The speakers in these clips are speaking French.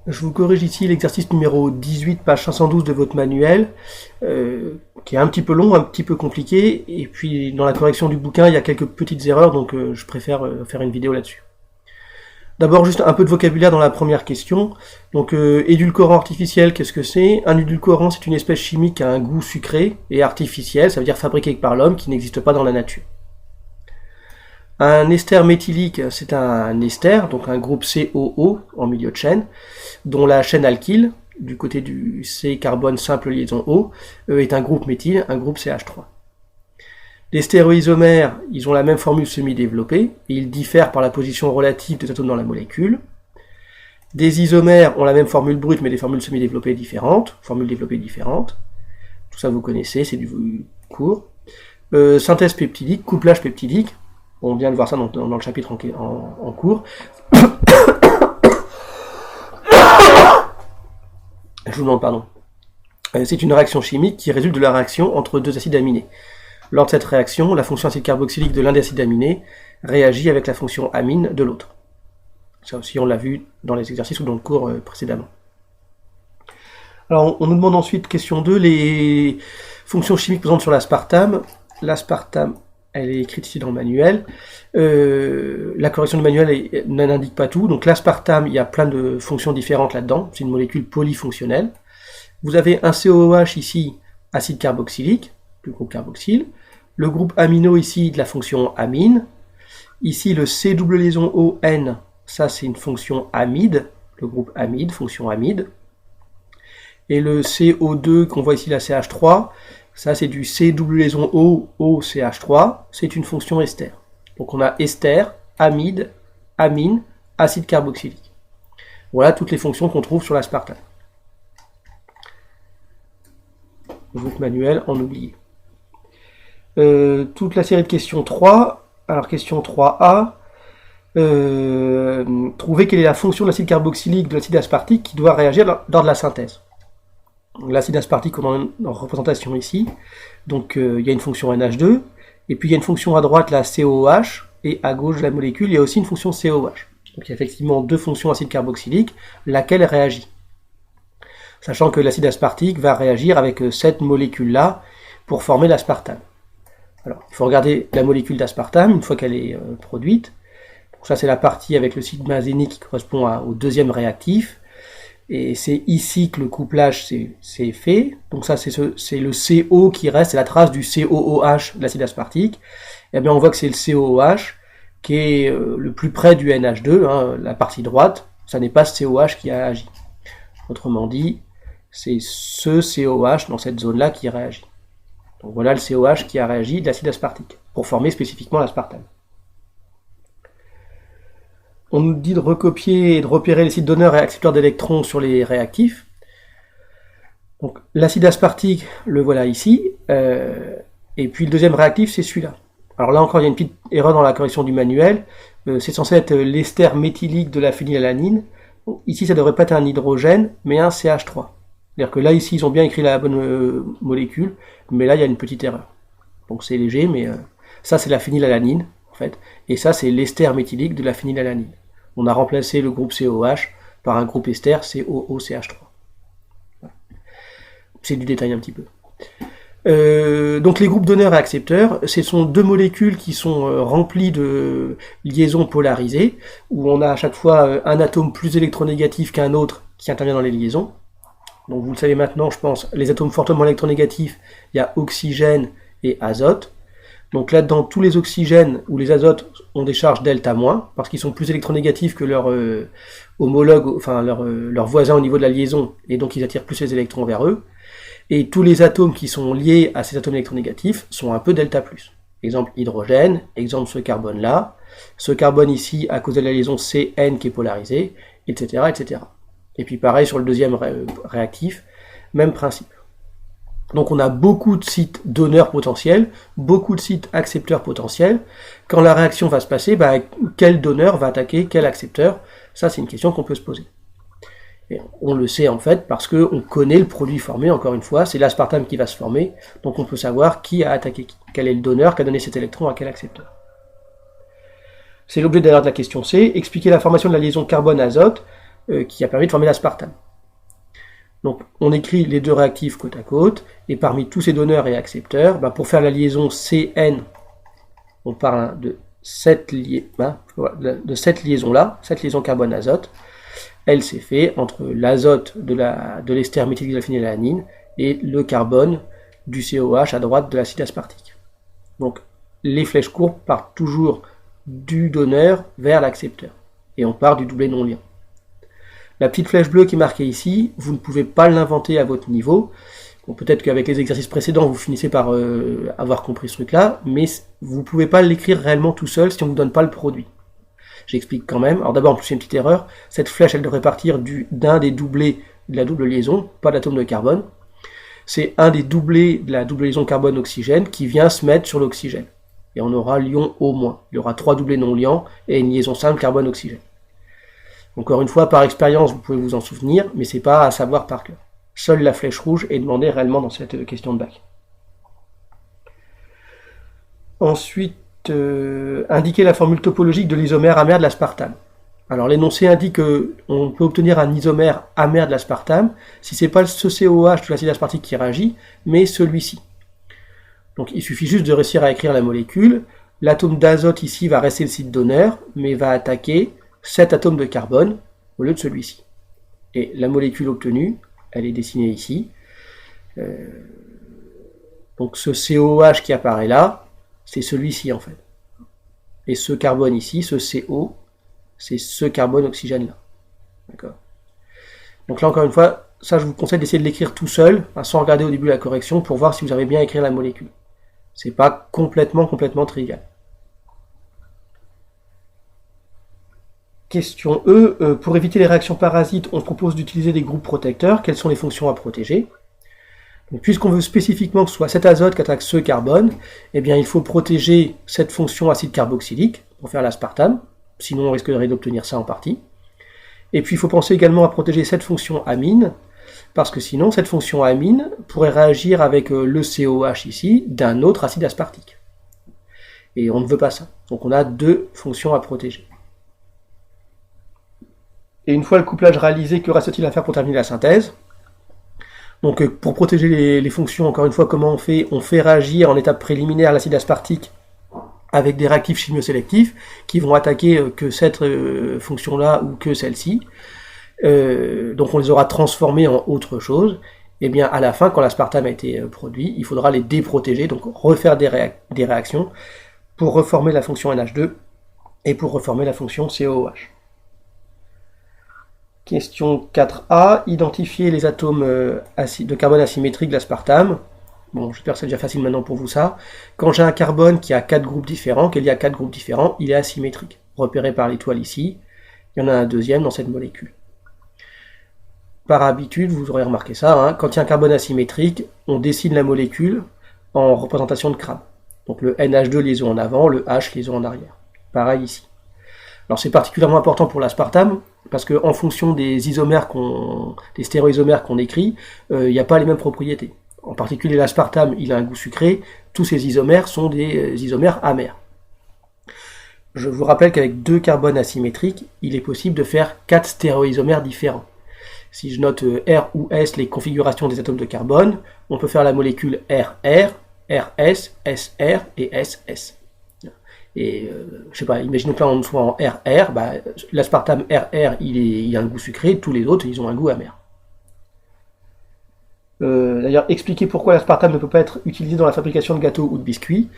Je vous corrige ici l'exercice numéro 18, page 512 de votre manuel, qui est un petit peu long, un petit peu compliqué, et puis dans la correction du bouquin, il y a quelques petites erreurs, donc je préfère faire une vidéo là-dessus. D'abord, juste un peu de vocabulaire dans la première question. Donc, édulcorant artificiel, qu'est-ce que c'est? Un édulcorant, c'est une espèce chimique qui a un goût sucré et artificiel, ça veut dire fabriqué par l'homme, qui n'existe pas dans la nature. Un ester méthylique, c'est un ester, donc un groupe COO en milieu de chaîne, dont la chaîne alkyle, du côté du C carbone simple liaison O, est un groupe méthyle, un groupe CH3. Les stéréoisomères, ils ont la même formule semi-développée, et ils diffèrent par la position relative des atomes dans la molécule. Des isomères ont la même formule brute, mais des formules semi-développées différentes, formules développées différentes. Tout ça vous connaissez, c'est du cours. Synthèse peptidique, couplage peptidique, on vient de voir ça dans le chapitre en cours. Je vous demande pardon. C'est une réaction chimique qui résulte de la réaction entre deux acides aminés. Lors de cette réaction, la fonction acide carboxylique de l'un des acides aminés réagit avec la fonction amine de l'autre. Ça aussi, on l'a vu dans les exercices ou dans le cours précédemment. Alors, on nous demande ensuite, question 2, les fonctions chimiques présentes sur l'aspartame. L'aspartame, elle est écrite ici dans le manuel. La correction du manuel n'indique pas tout. Donc, l'aspartame, il y a plein de fonctions différentes là-dedans. C'est une molécule polyfonctionnelle. Vous avez un COOH ici, acide carboxylique, du groupe carboxyle. Le groupe amino ici de la fonction amine. Ici le C double liaison ON, ça c'est une fonction amide, le groupe amide, fonction amide. Et le CO2 qu'on voit ici la CH3, ça c'est du C double liaison O CH3, c'est une fonction ester. Donc on a ester, amide, amine, acide carboxylique. Voilà toutes les fonctions qu'on trouve sur l'aspartame. Votre manuel en oublié. Toute la série de questions 3. Alors, question 3A. Trouver quelle est la fonction de l'acide carboxylique de l'acide aspartique qui doit réagir lors de la synthèse. L'acide aspartique, on en a en représentation ici. Donc, il y a une fonction NH2. Et puis, il y a une fonction à droite, la COOH. Et à gauche de la molécule, il y a aussi une fonction COOH. Donc, il y a effectivement deux fonctions acide carboxylique, laquelle réagit. Sachant que l'acide aspartique va réagir avec cette molécule-là pour former l'aspartame. Alors, il faut regarder la molécule d'aspartame une fois qu'elle est produite. Donc ça, c'est la partie avec le sigma zénique qui correspond au deuxième réactif. Et c'est ici que le couplage s'est fait. Donc ça, c'est le CO qui reste, c'est la trace du COOH de l'acide aspartique. Et bien, on voit que c'est le COOH qui est le plus près du NH2, hein, la partie droite. Ça n'est pas ce COH qui a agi. Autrement dit, c'est ce COH dans cette zone-là qui réagit. Donc voilà le COH qui a réagi d'acide aspartique, pour former spécifiquement l'aspartame. On nous dit de recopier et de repérer les sites donneurs et accepteurs d'électrons sur les réactifs. Donc l'acide aspartique, le voilà ici, et puis le deuxième réactif, c'est celui-là. Alors là encore, il y a une petite erreur dans la correction du manuel. C'est censé être l'ester méthylique de la phénylalanine. Ici, ça ne devrait pas être un hydrogène, mais un CH3. C'est-à-dire que là, ici, ils ont bien écrit la bonne molécule, mais là, il y a une petite erreur. Donc c'est léger, mais ça, c'est la phénylalanine, en fait. Et ça, c'est l'ester méthylique de la phénylalanine. On a remplacé le groupe COH par un groupe ester COOCH3. Voilà. C'est du détail un petit peu. Donc les groupes donneurs et accepteurs, ce sont deux molécules qui sont remplies de liaisons polarisées, où on a à chaque fois un atome plus électronégatif qu'un autre qui intervient dans les liaisons. Donc vous le savez maintenant, je pense, les atomes fortement électronégatifs, il y a oxygène et azote. Donc là-dedans, tous les oxygènes ou les azotes ont des charges delta-, parce qu'ils sont plus électronégatifs que leurs homologues, enfin leurs voisins au niveau de la liaison, et donc ils attirent plus les électrons vers eux. Et tous les atomes qui sont liés à ces atomes électronégatifs sont un peu delta+. Exemple hydrogène, exemple ce carbone-là, ce carbone ici à cause de la liaison CN qui est polarisée, etc., etc. Et puis pareil sur le deuxième réactif, même principe. Donc on a beaucoup de sites donneurs potentiels, beaucoup de sites accepteurs potentiels. Quand la réaction va se passer, quel donneur va attaquer quel accepteur? Ça, c'est une question qu'on peut se poser. Et on le sait en fait parce qu'on connaît le produit formé, encore une fois, c'est l'aspartame qui va se former, donc on peut savoir qui a attaqué qui, quel est le donneur qui a donné cet électron à quel accepteur. C'est l'objet d'ailleurs de la question C, expliquer la formation de la liaison carbone-azote qui a permis de former l'aspartame. Donc on écrit les deux réactifs côte à côte, et parmi tous ces donneurs et accepteurs, pour faire la liaison CN, on parle de cette liaison-là, cette liaison carbone-azote. Elle s'est faite entre l'azote de l'ester méthylhydrophénylalanine et le carbone du COH à droite de l'acide aspartique. Donc les flèches courbes partent toujours du donneur vers l'accepteur, et on part du doublé non-liant. La petite flèche bleue qui est marquée ici, vous ne pouvez pas l'inventer à votre niveau. Bon, peut-être qu'avec les exercices précédents, vous finissez par avoir compris ce truc-là, mais vous ne pouvez pas l'écrire réellement tout seul si on ne vous donne pas le produit. J'explique quand même. Alors d'abord, en plus, il y a une petite erreur. Cette flèche, elle devrait partir d'un des doublés de la double liaison, pas d'atome de carbone. C'est un des doublés de la double liaison carbone-oxygène qui vient se mettre sur l'oxygène. Et on aura l'ion au moins. Il y aura 3 doublés non liants et une liaison simple carbone-oxygène. Encore une fois, par expérience, vous pouvez vous en souvenir, mais c'est pas à savoir par cœur. Seule la flèche rouge est demandée réellement dans cette question de bac. Ensuite, indiquer la formule topologique de l'isomère amer de l'aspartame. Alors l'énoncé indique qu'on peut obtenir un isomère amer de l'aspartame si c'est pas ce COH de l'acide aspartique qui réagit, mais celui-ci. Donc il suffit juste de réussir à écrire la molécule. L'atome d'azote ici va rester le site donneur, mais va attaquer 7 atomes de carbone au lieu de celui-ci. Et la molécule obtenue, elle est dessinée ici. Donc ce COH qui apparaît là, c'est celui-ci en fait. Et ce carbone ici, ce CO, c'est ce carbone oxygène là. D'accord. Donc là encore une fois, ça je vous conseille d'essayer de l'écrire tout seul, sans regarder au début la correction, pour voir si vous avez bien écrit la molécule. C'est pas complètement trivial. Question E, pour éviter les réactions parasites, on propose d'utiliser des groupes protecteurs. Quelles sont les fonctions à protéger? Donc, puisqu'on veut spécifiquement que ce soit cet azote qui attaque ce carbone, eh bien, il faut protéger cette fonction acide carboxylique pour faire l'aspartame, sinon on risquerait d'obtenir ça en partie. Et puis il faut penser également à protéger cette fonction amine, parce que sinon cette fonction amine pourrait réagir avec le COH ici d'un autre acide aspartique. Et on ne veut pas ça. Donc on a deux fonctions à protéger. Et une fois le couplage réalisé, que reste-t-il à faire pour terminer la synthèse? Donc pour protéger les fonctions, encore une fois, comment on fait? On fait réagir en étape préliminaire l'acide aspartique avec des réactifs chimiosélectifs qui vont attaquer que cette fonction-là ou que celle-ci. Donc on les aura transformés en autre chose. Et bien à la fin, quand l'aspartame a été produit, il faudra les déprotéger, donc refaire des réactions pour reformer la fonction NH2 et pour reformer la fonction COOH. Question 4a, identifier les atomes de carbone asymétrique de l'aspartame. Bon, j'espère que c'est déjà facile maintenant pour vous ça. Quand j'ai un carbone qui a 4 groupes différents, qu'il y a 4 groupes différents, il est asymétrique. Repéré par l'étoile ici, il y en a un deuxième dans cette molécule. Par habitude, vous aurez remarqué ça, quand il y a un carbone asymétrique, on dessine la molécule en représentation de crabe. Donc le NH2 liaison en avant, le H liaison en arrière. Pareil ici. Alors c'est particulièrement important pour l'aspartame, parce qu'en fonction des isomères des stéréoisomères qu'on écrit, il n'y a pas les mêmes propriétés. En particulier l'aspartame, il a un goût sucré, tous ces isomères sont des isomères amers. Je vous rappelle qu'avec 2 carbones asymétriques, il est possible de faire 4 stéréoisomères différents. Si je note R ou S les configurations des atomes de carbone, on peut faire la molécule RR, RS, SR et SS. Et je sais pas, imaginons que là on soit en RR, l'aspartame RR il a un goût sucré, tous les autres ils ont un goût amer. D'ailleurs, expliquer pourquoi l'aspartame ne peut pas être utilisé dans la fabrication de gâteaux ou de biscuits.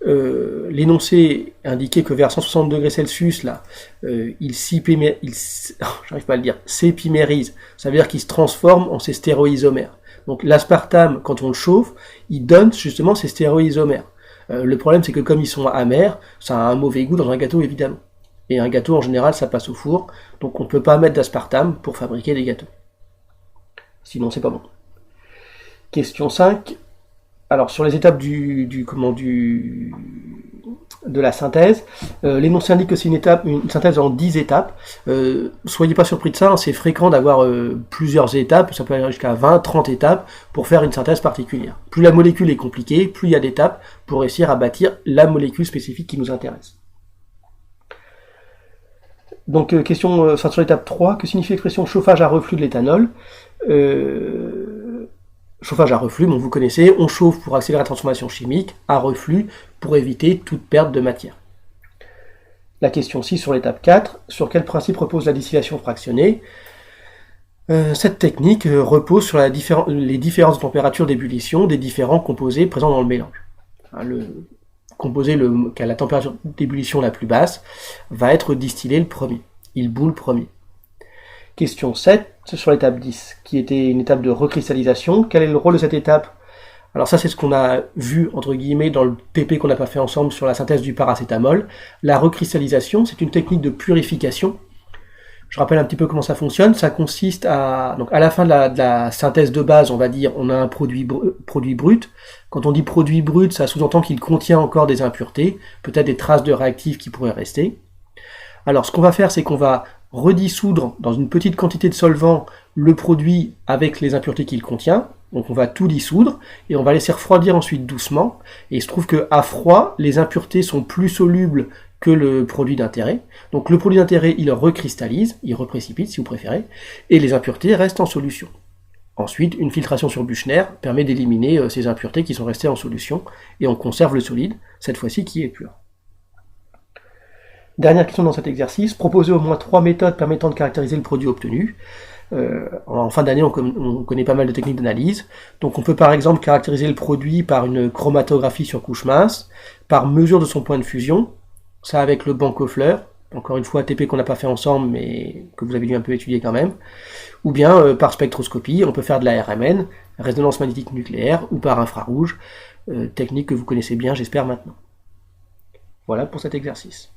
L'énoncé indiquait que vers 160 degrés Celsius, là, j'arrive pas à le dire, s'épimérise. Ça veut dire qu'il se transforme en ces stéréoisomères. Donc l'aspartame, quand on le chauffe, il donne justement ces stéréoisomères. Le problème, c'est que comme ils sont amers, ça a un mauvais goût dans un gâteau, évidemment. Et un gâteau, en général, ça passe au four, donc on ne peut pas mettre d'aspartame pour fabriquer des gâteaux. Sinon, c'est pas bon. Question 5. Alors, sur les étapes de la synthèse, l'énoncé indique que c'est une synthèse en 10 étapes. Soyez pas surpris de ça, c'est fréquent d'avoir plusieurs étapes, ça peut aller jusqu'à 20, 30 étapes pour faire une synthèse particulière. Plus la molécule est compliquée, plus il y a d'étapes pour réussir à bâtir la molécule spécifique qui nous intéresse. Donc question sur l'étape 3, que signifie l'expression chauffage à reflux de l'éthanol? Chauffage à reflux, bon, vous connaissez, on chauffe pour accélérer la transformation chimique, à reflux pour éviter toute perte de matière. La question 6 sur l'étape 4, sur quel principe repose la distillation fractionnée? Cette technique repose sur les différences de température d'ébullition des différents composés présents dans le mélange. Le composé qui a la température d'ébullition la plus basse va être distillé le premier, il bout le premier. Question 7 sur l'étape 10, qui était une étape de recristallisation. Quel est le rôle de cette étape? Alors ça, c'est ce qu'on a vu, entre guillemets, dans le TP qu'on n'a pas fait ensemble sur la synthèse du paracétamol. La recristallisation, c'est une technique de purification. Je rappelle un petit peu comment ça fonctionne. Ça consiste donc à la fin de la synthèse de base, on va dire, on a un produit brut. Quand on dit produit brut, ça sous-entend qu'il contient encore des impuretés, peut-être des traces de réactifs qui pourraient rester. Alors ce qu'on va faire, c'est qu'on va redissoudre dans une petite quantité de solvant le produit avec les impuretés qu'il contient. Donc on va tout dissoudre et on va laisser refroidir ensuite doucement. Et il se trouve qu'à froid, les impuretés sont plus solubles que le produit d'intérêt. Donc le produit d'intérêt, il recristallise, il reprécipite si vous préférez, et les impuretés restent en solution. Ensuite, une filtration sur Buchner permet d'éliminer ces impuretés qui sont restées en solution et on conserve le solide, cette fois-ci qui est pur. Dernière question dans cet exercice, proposer au moins 3 méthodes permettant de caractériser le produit obtenu. En fin d'année, on connaît pas mal de techniques d'analyse. Donc on peut par exemple caractériser le produit par une chromatographie sur couche mince, par mesure de son point de fusion, ça avec le Banco-Fleur, encore une fois TP qu'on n'a pas fait ensemble mais que vous avez dû un peu étudier quand même, ou bien par spectroscopie, on peut faire de la RMN, résonance magnétique nucléaire, ou par infrarouge, technique que vous connaissez bien j'espère maintenant. Voilà pour cet exercice.